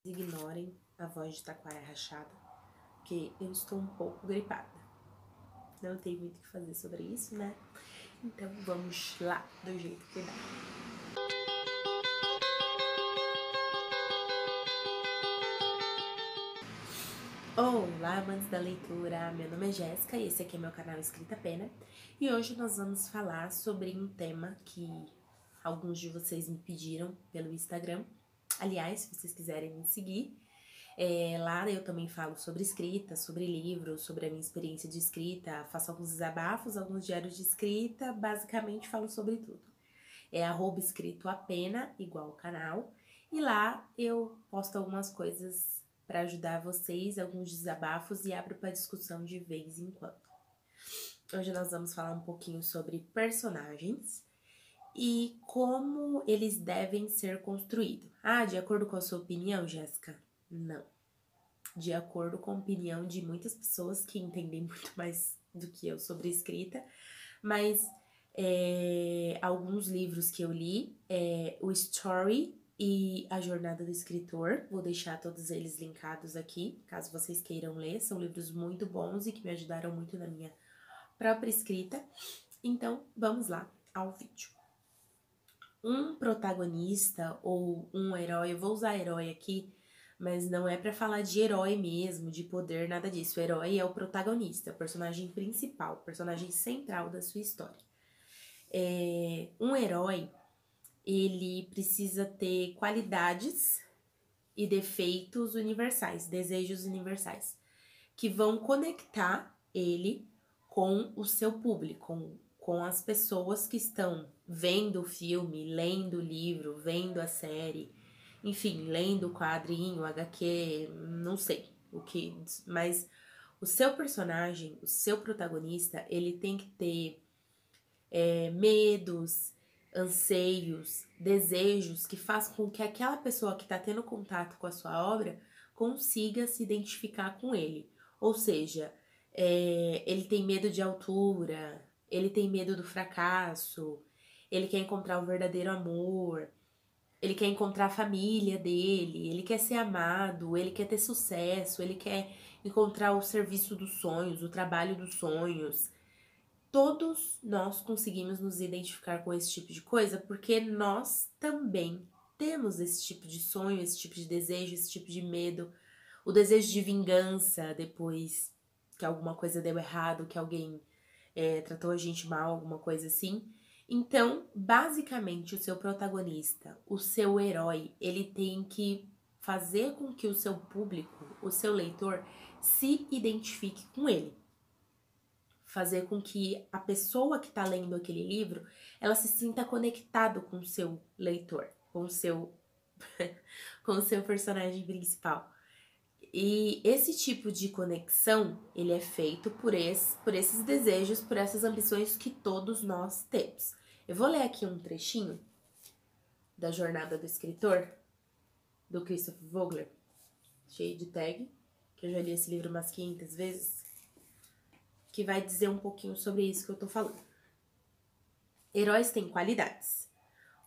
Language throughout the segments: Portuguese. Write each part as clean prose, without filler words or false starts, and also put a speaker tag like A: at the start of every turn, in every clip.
A: Ignorem a voz de taquara rachada, porque eu estou um pouco gripada. Não tem muito o que fazer sobre isso, né? Então vamos lá, do jeito que dá. Olá, amantes da leitura! Meu nome é Jéssica e esse aqui é meu canal Escrita Pena. E hoje nós vamos falar sobre um tema que alguns de vocês me pediram pelo Instagram. Aliás, se vocês quiserem me seguir, lá eu também falo sobre escrita, sobre livros, sobre a minha experiência de escrita, faço alguns desabafos, alguns diários de escrita, basicamente falo sobre tudo. É @escritoapena, igual o canal, e lá eu posto algumas coisas para ajudar vocês, alguns desabafos e abro para discussão de vez em quando. Hoje nós vamos falar um pouquinho sobre personagens e como eles devem ser construídos. Ah, de acordo com a sua opinião, Jéssica? Não. De acordo com a opinião de muitas pessoas que entendem muito mais do que eu sobre escrita, mas alguns livros que eu li, o Story e A Jornada do Escritor, vou deixar todos eles linkados aqui, caso vocês queiram ler, são livros muito bons e que me ajudaram muito na minha própria escrita. Então, vamos lá ao vídeo. Um protagonista ou um herói, eu vou usar herói aqui, mas não é pra falar de herói mesmo, de poder, nada disso. O herói é o protagonista, o personagem principal, o personagem central da sua história. Um herói, ele precisa ter qualidades e defeitos universais, desejos universais, que vão conectar ele com o seu público, com as pessoas que estão vendo o filme, lendo o livro, vendo a série, enfim, lendo o quadrinho, HQ, não sei o que, mas o seu personagem, o seu protagonista, ele tem que ter medos, anseios, desejos que fazem com que aquela pessoa que está tendo contato com a sua obra consiga se identificar com ele. Ou seja, ele tem medo de altura, ele tem medo do fracasso, ele quer encontrar o verdadeiro amor, ele quer encontrar a família dele, ele quer ser amado, ele quer ter sucesso, ele quer encontrar o serviço dos sonhos, o trabalho dos sonhos. Todos nós conseguimos nos identificar com esse tipo de coisa porque nós também temos esse tipo de sonho, esse tipo de desejo, esse tipo de medo, o desejo de vingança depois que alguma coisa deu errado, que alguém tratou a gente mal, alguma coisa assim. Então, basicamente, o seu protagonista, o seu herói, ele tem que fazer com que o seu público, o seu leitor, se identifique com ele. Fazer com que a pessoa que está lendo aquele livro, ela se sinta conectado com o seu leitor, com o seu, com o seu personagem principal. E esse tipo de conexão, ele é feito por esses desejos, por essas ambições que todos nós temos. Eu vou ler aqui um trechinho da Jornada do Escritor, do Christopher Vogler, cheio de tag, que eu já li esse livro umas 500 vezes, que vai dizer um pouquinho sobre isso que eu tô falando. Heróis têm qualidades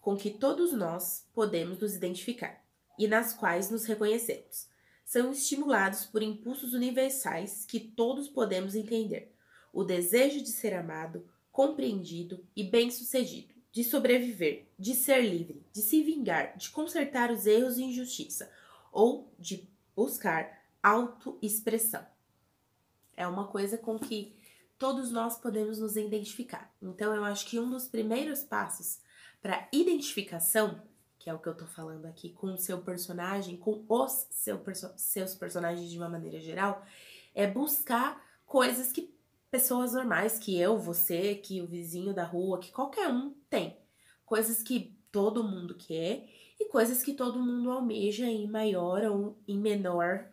A: com que todos nós podemos nos identificar e nas quais nos reconhecemos. São estimulados por impulsos universais que todos podemos entender. O desejo de ser amado, compreendido e bem-sucedido, de sobreviver, de ser livre, de se vingar, de consertar os erros e injustiça, ou de buscar autoexpressão. É uma coisa com que todos nós podemos nos identificar. Então, eu acho que um dos primeiros passos para identificação, que é o que eu tô falando aqui, com o seu personagem, com os seus personagens de uma maneira geral, é buscar coisas que pessoas normais, que eu, você, que o vizinho da rua, que qualquer um tem. Coisas que todo mundo quer e coisas que todo mundo almeja em maior ou em menor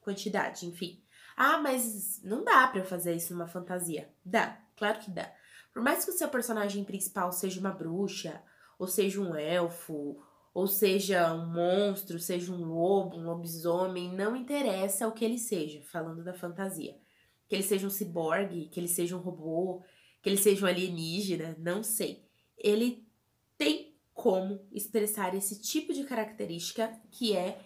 A: quantidade, enfim. Ah, mas não dá pra eu fazer isso numa fantasia. Dá, claro que dá. Por mais que o seu personagem principal seja uma bruxa, ou seja um elfo, ou seja um monstro, seja um lobo, um lobisomem, não interessa o que ele seja, falando da fantasia. Que ele seja um ciborgue, que ele seja um robô, que ele seja um alienígena, não sei. Ele tem como expressar esse tipo de característica que é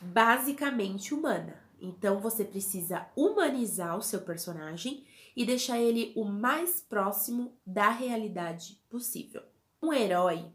A: basicamente humana. Então você precisa humanizar o seu personagem e deixar ele o mais próximo da realidade possível. Um herói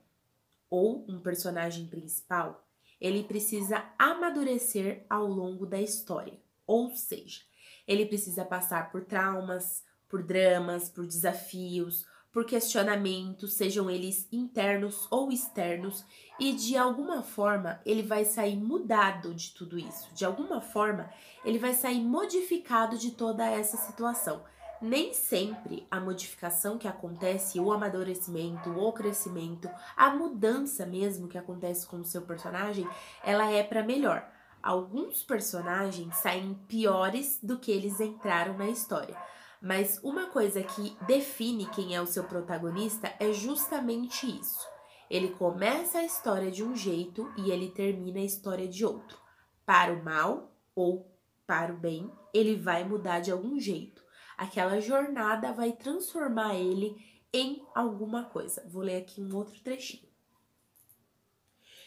A: ou um personagem principal, ele precisa amadurecer ao longo da história. Ou seja, ele precisa passar por traumas, por dramas, por desafios, por questionamentos, sejam eles internos ou externos, e de alguma forma ele vai sair mudado de tudo isso. De alguma forma, ele vai sair modificado de toda essa situação. Nem sempre a modificação que acontece, o amadurecimento, o crescimento, a mudança mesmo que acontece com o seu personagem, ela é para melhor. Alguns personagens saem piores do que eles entraram na história. Mas uma coisa que define quem é o seu protagonista é justamente isso. Ele começa a história de um jeito e ele termina a história de outro. Para o mal ou para o bem, ele vai mudar de algum jeito. Aquela jornada vai transformar ele em alguma coisa. Vou ler aqui um outro trechinho.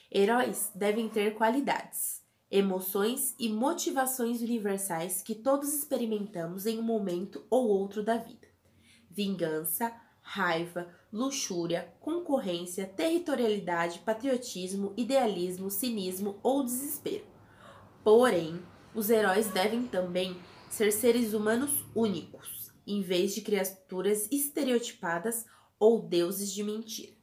A: Heróis devem ter qualidades, emoções e motivações universais que todos experimentamos em um momento ou outro da vida. Vingança, raiva, luxúria, concorrência, territorialidade, patriotismo, idealismo, cinismo ou desespero. Porém, os heróis devem também ser seres humanos únicos, em vez de criaturas estereotipadas ou deuses de mentira,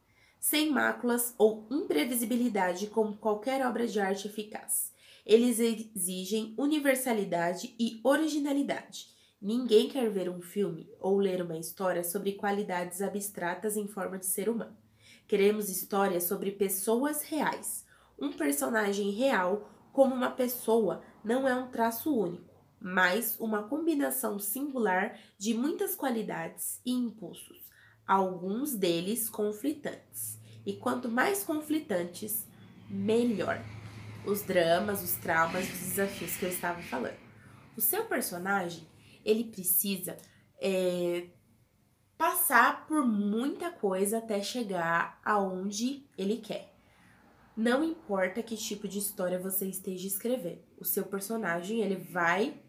A: sem máculas ou imprevisibilidade como qualquer obra de arte eficaz. Eles exigem universalidade e originalidade. Ninguém quer ver um filme ou ler uma história sobre qualidades abstratas em forma de ser humano. Queremos histórias sobre pessoas reais. Um personagem real como uma pessoa não é um traço único, mas uma combinação singular de muitas qualidades e impulsos, alguns deles conflitantes. E quanto mais conflitantes, melhor. Os dramas, os traumas, os desafios que eu estava falando. O seu personagem, ele precisa passar por muita coisa até chegar aonde ele quer. Não importa que tipo de história você esteja escrevendo. O seu personagem, ele vai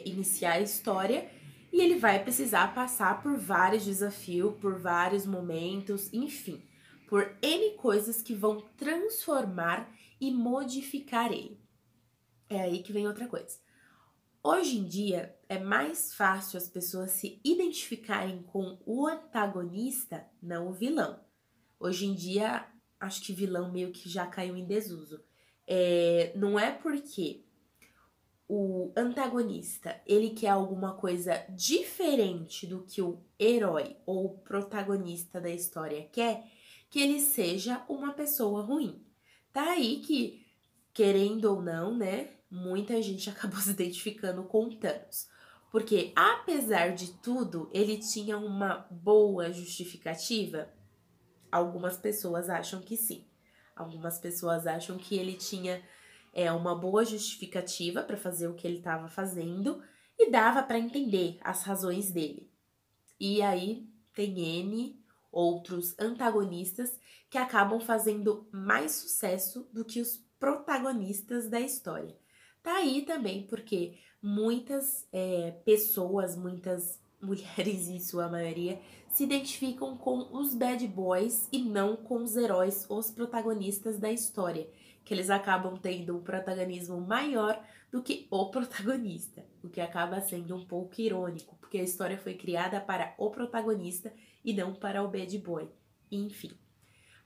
A: iniciar a história e ele vai precisar passar por vários desafios, por vários momentos, enfim, por N coisas que vão transformar e modificar ele. É aí que vem outra coisa. Hoje em dia, é mais fácil as pessoas se identificarem com o antagonista, não o vilão. Hoje em dia, acho que vilão meio que já caiu em desuso. Não é porque o antagonista, ele quer alguma coisa diferente do que o herói ou o protagonista da história quer, que ele seja uma pessoa ruim. Tá aí que, querendo ou não, né, muita gente acabou se identificando com o Thanos. Porque, apesar de tudo, ele tinha uma boa justificativa. Algumas pessoas acham que sim. Algumas pessoas acham que ele tinha uma boa justificativa para fazer o que ele estava fazendo e dava para entender as razões dele. E aí tem N outros antagonistas que acabam fazendo mais sucesso do que os protagonistas da história. Tá aí também porque muitas pessoas, muitas mulheres em sua maioria, se identificam com os bad boys e não com os heróis, os protagonistas da história, que eles acabam tendo um protagonismo maior do que o protagonista, o que acaba sendo um pouco irônico, porque a história foi criada para o protagonista e não para o bad boy. Enfim,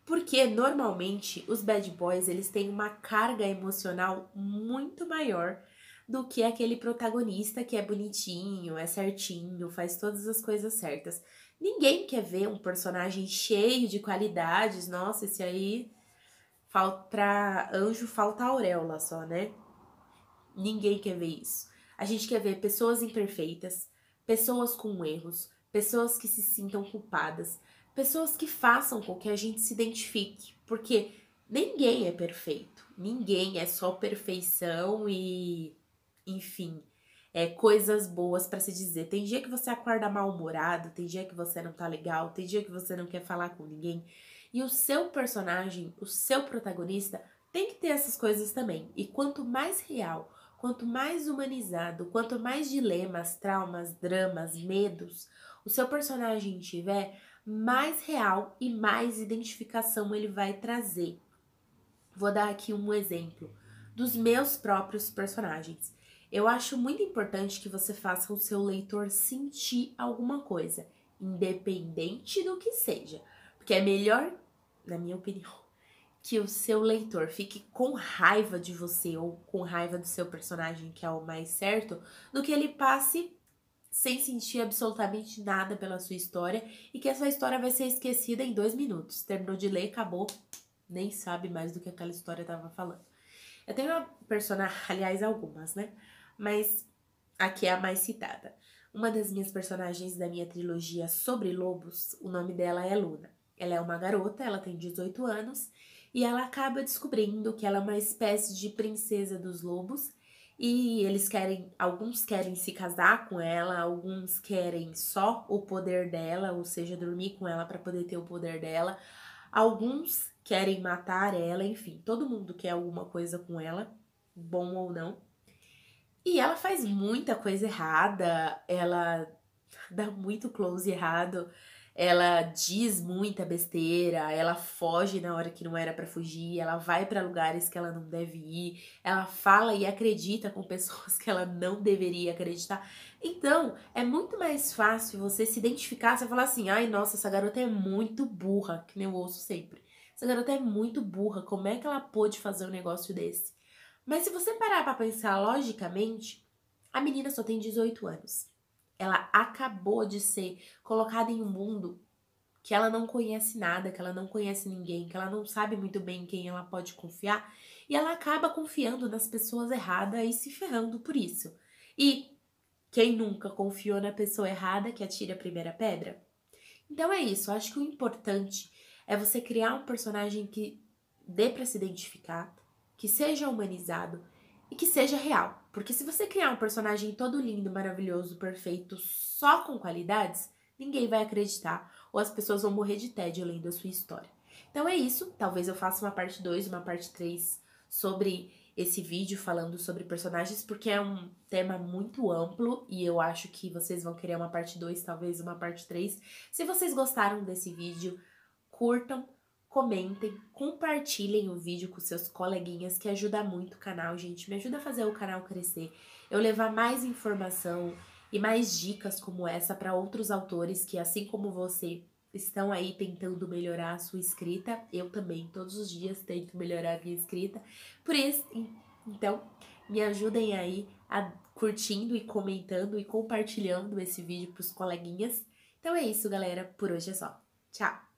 A: porque normalmente os bad boys, eles têm uma carga emocional muito maior do que aquele protagonista que é bonitinho, é certinho, faz todas as coisas certas. Ninguém quer ver um personagem cheio de qualidades. Nossa, esse aí, pra anjo falta auréola só, né? Ninguém quer ver isso. A gente quer ver pessoas imperfeitas, pessoas com erros, pessoas que se sintam culpadas, pessoas que façam com que a gente se identifique, porque ninguém é perfeito, ninguém é só perfeição e, enfim, coisas boas pra se dizer. Tem dia que você acorda mal-humorado, tem dia que você não tá legal, tem dia que você não quer falar com ninguém. E o seu personagem, o seu protagonista, tem que ter essas coisas também. E quanto mais real, quanto mais humanizado, quanto mais dilemas, traumas, dramas, medos o seu personagem tiver, mais real e mais identificação ele vai trazer. Vou dar aqui um exemplo dos meus próprios personagens. Eu acho muito importante que você faça o seu leitor sentir alguma coisa, independente do que seja. Porque é melhor, na minha opinião, que o seu leitor fique com raiva de você ou com raiva do seu personagem, que é o mais certo, do que ele passe sem sentir absolutamente nada pela sua história e que essa história vai ser esquecida em 2 minutos. Terminou de ler, acabou, nem sabe mais do que aquela história tava falando. Eu tenho uma personagem, aliás, algumas, né? Mas aqui é a mais citada. Uma das minhas personagens da minha trilogia sobre lobos, o nome dela é Luna. Ela é uma garota, ela tem 18 anos e ela acaba descobrindo que ela é uma espécie de princesa dos lobos e alguns querem se casar com ela, alguns querem só o poder dela, ou seja, dormir com ela para poder ter o poder dela. Alguns querem matar ela, enfim, todo mundo quer alguma coisa com ela, bom ou não. E ela faz muita coisa errada, ela dá muito close errado, ela diz muita besteira, ela foge na hora que não era pra fugir, ela vai pra lugares que ela não deve ir, ela fala e acredita com pessoas que ela não deveria acreditar. Então, é muito mais fácil você se identificar, você falar assim, ai, nossa, essa garota é muito burra, que nem eu ouço sempre. Essa garota é muito burra, como é que ela pôde fazer um negócio desse? Mas se você parar pra pensar logicamente, a menina só tem 18 anos. Ela acabou de ser colocada em um mundo que ela não conhece nada, que ela não conhece ninguém, que ela não sabe muito bem em quem ela pode confiar, e ela acaba confiando nas pessoas erradas e se ferrando por isso. E quem nunca confiou na pessoa errada que atire a primeira pedra? Então é isso, eu acho que o importante é você criar um personagem que dê pra se identificar, que seja humanizado e que seja real. Porque se você criar um personagem todo lindo, maravilhoso, perfeito, só com qualidades, ninguém vai acreditar ou as pessoas vão morrer de tédio lendo a sua história. Então é isso, talvez eu faça uma parte 2, uma parte 3 sobre esse vídeo falando sobre personagens, porque é um tema muito amplo e eu acho que vocês vão querer uma parte 2, talvez uma parte 3. Se vocês gostaram desse vídeo, curtam, comentem, compartilhem o vídeo com seus coleguinhas, que ajuda muito o canal, gente. Me ajuda a fazer o canal crescer, eu levar mais informação e mais dicas como essa para outros autores que, assim como você, estão aí tentando melhorar a sua escrita. Eu também, todos os dias, tento melhorar a minha escrita. Por isso, então, me ajudem aí a curtindo e comentando e compartilhando esse vídeo para os coleguinhas. Então é isso, galera. Por hoje é só. Tchau!